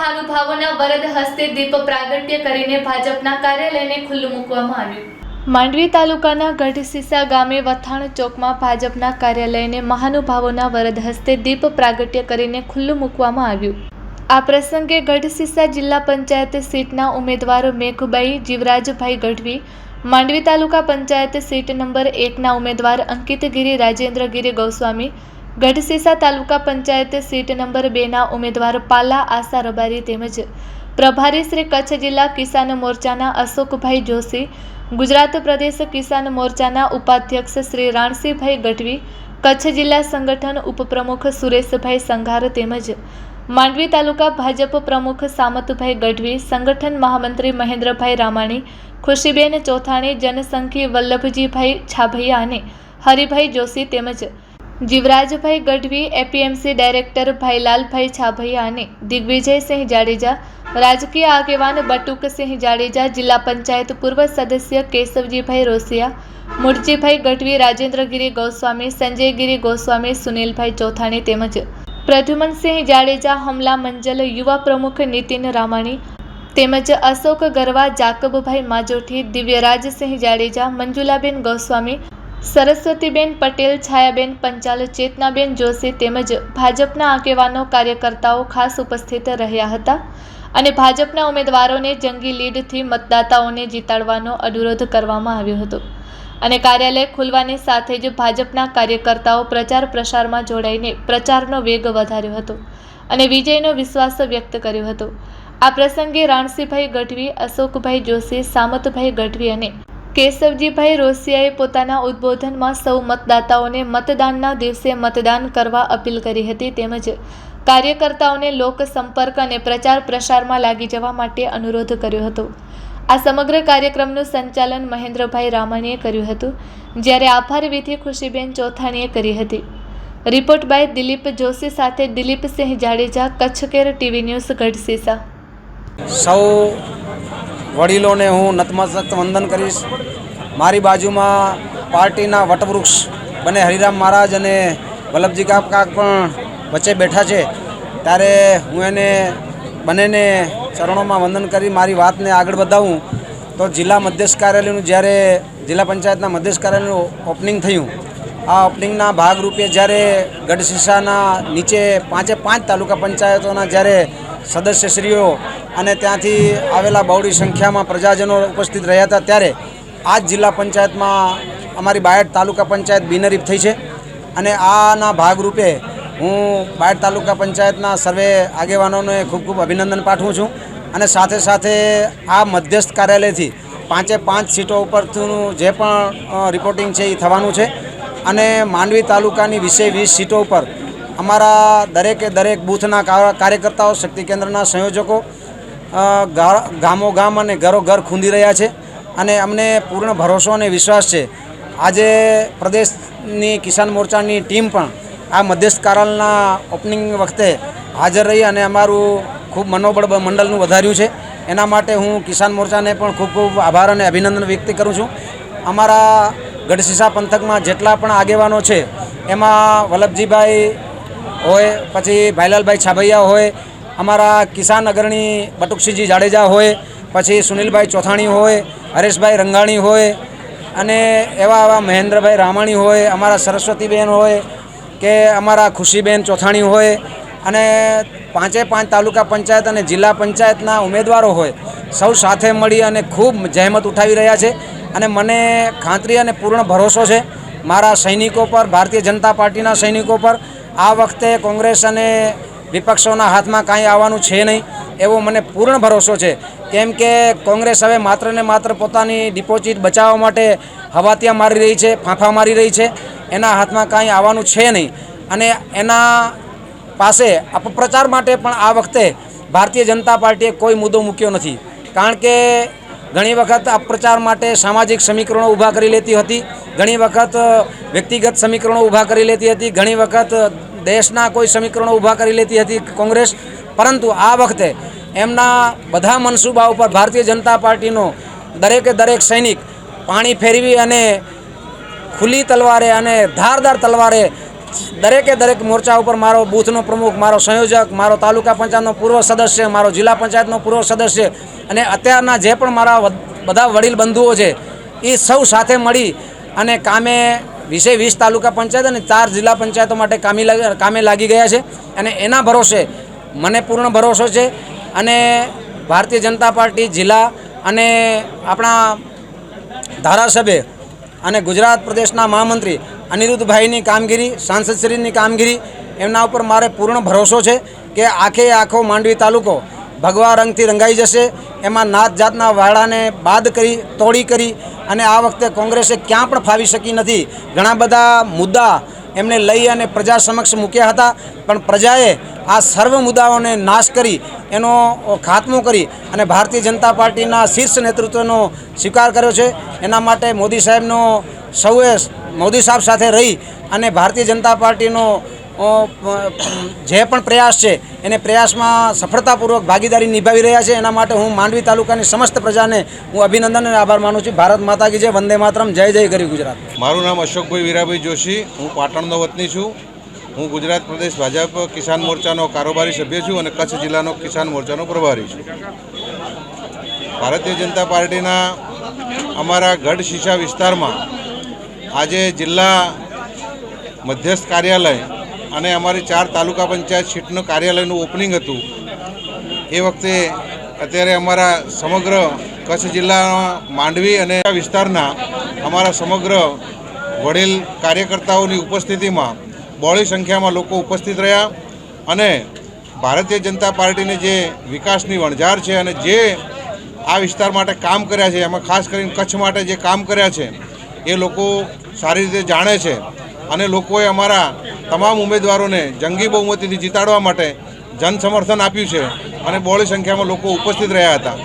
મહાનુભાવોના વરદ હસ્તે દીપ પ્રાગટ્ય કરીને ભાજપના કાર્યાલયને ખુલ્લું મૂકવામાં આવ્યું। માંડવી તાલુકાના ગઢસીસા ગામે વથાણ ચોકમાં ભાજપના કાર્યાલયને મહાનુભાવોના વરદ હસ્તે દીપ પ્રાગટ્ય કરીને ખુલ્લું મૂકવામાં આવ્યું। આ પ્રસંગે ગઢસીસા જિલ્લા પંચાયત સીટના ઉમેદવાર મેઘુબાઈ જીવરાજભાઈ ગઢવી, માંડવી તાલુકા પંચાયત સીટ નંબર 1ના ઉમેદવાર અંકિતગીરી રાજેન્દ્રગીરી ગોસ્વામી, ગઢસીસા તાલુકા પંચાયત સીટ નંબર 2ના ઉમેદવાર પાલા આશા રબારી તેમજ પ્રભારી શ્રી કચ્છ જિલ્લા કિસાન મોરચાના અશોકભાઈ જોશી, ગુજરાત પ્રદેશ કિસાન મોરચાના ઉપાધ્યક્ષ શ્રી રાણસીભાઈ ગઢવી, કચ્છ જિલ્લા સંગઠન ઉપપ્રમુખ સુરેશભાઈ સંઘાર તેમજ માંડવી તાલુકા ભાજપ પ્રમુખ સામતભાઈ ગઢવી, સંગઠન મહામંત્રી મહેન્દ્રભાઈ રામાણી, ખુશીબેન ચોથાણી, જનસંઘી વલ્લભજીભાઈ છાભૈયા અને હરિભાઈ જોશી તેમજ જીવરાજભાઈ ગઢવી, એપીએમસી ડાયરેક્ટર ભાઈલાલભાઈ છાભૈયા અને દિગ્વિજયસિંહ જાડેજા, રાજકીય આગેવાન બટુકસિંહ જાડેજા, જિલ્લા પંચાયત પૂર્વ સદસ્ય કેશવજીભાઈ રોસિયા, મૂળજીભાઈ ગઢવી, રાજેન્દ્રગીરી ગોસ્વામી, સંજયગીરી ગોસ્વામી, સુનિલભાઈ ચોથાણી તેમજ પ્રદ્યુમનસિંહ જાડેજા, હમલા મંજલ, યુવા પ્રમુખ નીતિન રામાણી તેમજ અશોક ગરવા, જાકબભાઈ માજોઠી, દિવ્યરાજસિંહ જાડેજા, મંજુલાબેન ગોસ્વામી, સરસ્વતીબેન પટેલ, છાયાબેન પંચાલ, ચેતનાબેન જોશી તેમજ ભાજપના આગેવાનો કાર્યકર્તાઓ ખાસ ઉપસ્થિત રહ્યા હતા અને ભાજપના ઉમેદવારોને જંગી લીડથી મતદાતાઓને જીતાડવાનો અનુરોધ કરવામાં આવ્યો હતો અને કાર્યાલય ખુલવાની સાથે જ ભાજપના કાર્યકર્તાઓ પ્રચાર પ્રસારમાં જોડાઈને પ્રચારનો વેગ વધાર્યો હતો અને વિજયનો વિશ્વાસ વ્યક્ત કર્યો હતો। આ પ્રસંગે રાણસીભાઈ ગઢવી, અશોકભાઈ જોશી, સામતભાઈ ગઢવી અને કેશવજીભાઈ રોસિયાએ પોતાના ઉદ્બોધનમાં સૌ મતદાતાઓને મતદાનના દિવસે મતદાન કરવા અપીલ કરી હતી તેમજ કાર્યકર્તાઓને લોક સંપર્ક અને પ્રચાર પ્રસારમાં લાગી જવા માટે અનુરોધ કર્યો હતો। આ સમગ્ર કાર્યક્રમનું સંચાલન મહેન્દ્રભાઈ રામાણીએ કર્યું હતું, જ્યારે આભાર વિધિ ખુશીબેન ચોથાણીએ કરી હતી। રિપોર્ટ બાય દિલીપ જોશી સાથે Dilipsinh Jadeja, Kutch care TV news, Gadhsisa. સૌ વડીલોને હું નતમસ્તક વંદન કરીશ। મારી બાજુમાં પાર્ટીના વટવૃક્ષ બને હરિરામ મહારાજ અને વલ્લભજી કાકા પણ વચ્ચે બેઠા છે, ત્યારે હું એને બંનેને ચરણોમાં વંદન કરી મારી વાતને આગળ વધાવું તો જિલ્લા મધ્યસ્થ કાર્યાલયનું જ્યારે જિલ્લા પંચાયતના મધ્યસ્થ કાર્યાલયનું ઓપનિંગ થયું, આ ઓપનિંગના ભાગરૂપે જ્યારે ગઢસીસાના નીચે 5 તાલુકા પંચાયતોના જ્યારે સદસ્યશ્રીઓ અને ત્યાંથી આવેલા બહોળી સંખ્યામાં પ્રજાજનો ઉપસ્થિત રહ્યા હતા, ત્યારે આ જ જિલ્લા પંચાયતમાં અમારી બાયડ તાલુકા પંચાયત બિનહરીફ થઈ છે અને આના ભાગરૂપે હું બાયડ તાલુકા પંચાયતના સર્વે આગેવાનોને ખૂબ ખૂબ અભિનંદન પાઠવું છું અને સાથે સાથે આ મધ્યસ્થ કાર્યાલયથી 5 સીટો ઉપરનું જે પણ રિપોર્ટિંગ છે એ થવાનું છે અને માંડવી તાલુકાની 20 સીટો ઉપર અમારા દરેક બૂથના કાર્યકર્તાઓ, શક્તિ કેન્દ્રના સંયોજકો ગામો ગામ અને ઘરો ઘર ખૂંદી રહ્યા છે અને અમને પૂર્ણ ભરોસો અને વિશ્વાસ છે। આજે પ્રદેશની કિસાન મોરચાની ટીમ પણ આ મધ્યસ્થ કાર્યાલયના ઓપનિંગ વખતે હાજર રહી અને અમારું ખૂબ મનોબળ મંડળનું વધાર્યું છે। એના માટે હું કિસાન મોરચાને પણ ખૂબ ખૂબ આભાર અને અભિનંદન વ્યક્ત કરું છું। અમારા ગઢસીસા પંથકમાં જેટલા પણ આગેવાનો છે એમાં વલ્લભજીભાઈ હોય, પછી ભાઈલાલભાઈ છાભૈયા હોય, અમારા કિસાન અગ્રણી બટુકસિંહજી જાડેજા હોય, પછી સુનિલભાઈ ચોથાણી હોય, હરેશભાઈ રંગાણી હોય અને એવા મહેન્દ્રભાઈ રામાણી હોય, અમારા સરસ્વતીબેન હોય કે અમારા ખુશીબેન ચોથાણી હોય અને 5 તાલુકા પંચાયત અને જિલ્લા પંચાયતના ઉમેદવારો હોય, સૌ સાથે મળી અને ખૂબ જહેમત ઉઠાવી રહ્યા છે અને મને ખાતરી અને પૂર્ણ ભરોસો છે મારા સૈનિકો પર, ભારતીય જનતા પાર્ટીના સૈનિકો પર। આ વખતે કોંગ્રેસ અને વિપક્ષોના હાથમાં કાંઈ આવવાનું છે નહીં એવો મને પૂર્ણ ભરોસો છે, કેમ કે કોંગ્રેસ હવે માત્ર ને માત્ર પોતાની ડિપોઝિટ બચાવવા માટે હવાતિયા મારી રહી છે, ફાંફા મારી રહી છે, એના હાથમાં કાંઈ આવવાનું છે નહીં અને એના પાસે અપપ્રચાર માટે પણ આ વખતે ભારતીય જનતા પાર્ટીએ કોઈ મુદ્દો મૂક્યો નથી, કારણ કે ઘણી વખત અપપ્રચાર માટે સામાજિક સમીકરણો ઊભા કરી લેતી હતી, ઘણી વખત વ્યક્તિગત સમીકરણો ઊભા કરી લેતી હતી, ઘણી વખત દેશના કોઈ સમીકરણો ઊભા કરી લેતી હતી કોંગ્રેસ, પરંતુ આ વખતે એમના બધા મનસૂબા ઉપર ભારતીય જનતા પાર્ટીનો દરેક સૈનિક પાણી ફેરવી અને ખુલ્લી તલવારે અને ધારદાર તલવારે દરેકે દરેક મોરચા ઉપર મારો બૂથનો પ્રમુખ, મારો સંયોજક, મારો તાલુકા પંચાયતનો પૂર્વ સદસ્ય, મારો જિલ્લા પંચાયતનો પૂર્વ સદસ્ય અને અત્યારના જે પણ મારા બધા વડીલ બંધુઓ છે એ સૌ સાથે મળી અને કામે 20 તાલુકા પંચાયત અને 4 જિલ્લા પંચાયતો માટે કામે લાગી ગયા છે અને એના ભરોસે મને પૂર્ણ ભરોસો છે અને ભારતીય જનતા પાર્ટી જિલ્લા અને આપણા ધારાસભ્ય અને ગુજરાત પ્રદેશના મહામંત્રી અનિરુદ્ધભાઈની કામગીરી, સાંસદશ્રીની કામગીરી એમના ઉપર મારે પૂર્ણ ભરોસો છે કે આખો માંડવી તાલુકો ભગવા રંગથી રંગાઈ જશે. એમાં નાત જાતના વાડાને બાદ કરી, તોડી કરી અને આ વખતે કોંગ્રેસે ક્યાં પણ ફાવી શકી નથી. ઘણા બધા મુદ્દા એમને લઈ અને પ્રજા સમક્ષ મૂક્યા હતા, પણ પ્રજાએ આ સર્વ મુદ્દાઓને નાશ કરી એનો ખાત્મો કરી અને ભારતીય જનતા પાર્ટીના શીર્ષ નેતૃત્વનો સ્વીકાર કર્યો છે. એના માટે મોદી સાહેબનો સૌએ મોદી સાહેબ સાથે રહી અને ભારતીય જનતા પાર્ટીનો જે પણ પ્રયાસ છે એને પ્રયાસમાં સફળતાપૂર્વક ભાગીદારી નિભાવી રહ્યા છે. એના માટે હું માંડવી તાલુકાની સમસ્ત પ્રજાને હું અભિનંદન અને આભાર માનું છું. ભારત માતા કી જય, વંદે માતરમ, જય જય ગરી ગુજરાત. મારું નામ અશોકભાઈ વીરાભાઈ જોશી, હું પાટણનો વતની છું. હું ગુજરાત પ્રદેશ ભાજપ કિસાન મોરચાનો કારોબારી સભ્ય છું અને કચ્છ જિલ્લાનો કિસાન મોરચાનો પ્રભારી છું. ભારતીય જનતા પાર્ટીના અમારા ગઢ શીશા વિસ્તારમાં આજે જિલ્લા મધ્યસ્થ કાર્યાલય અને અમારી 4 તાલુકા પંચાયત સીટનું કાર્યાલયનું ઓપનિંગ હતું. એ વખતે અત્યારે અમારા સમગ્ર કચ્છ જિલ્લાના માંડવી અને વિસ્તારના અમારા સમગ્ર વડીલ કાર્યકર્તાઓની ઉપસ્થિતિમાં બહોળી સંખ્યામાં લોકો ઉપસ્થિત રહ્યા અને ભારતીય જનતા પાર્ટીની જે વિકાસની વણઝાર છે અને જે આ વિસ્તાર માટે કામ કર્યા છે, એમાં ખાસ કરીને કચ્છ માટે જે કામ કર્યા છે એ લોકો સારી રીતે જાણે છે અને લોકોએ અમારા તમામ ઉમેદવારોને જંગી બહુમતીથી જીતાડવા માટે જન સમર્થન આપ્યું છે અને બહોળી સંખ્યામાં લોકો ઉપસ્થિત રહ્યા હતા.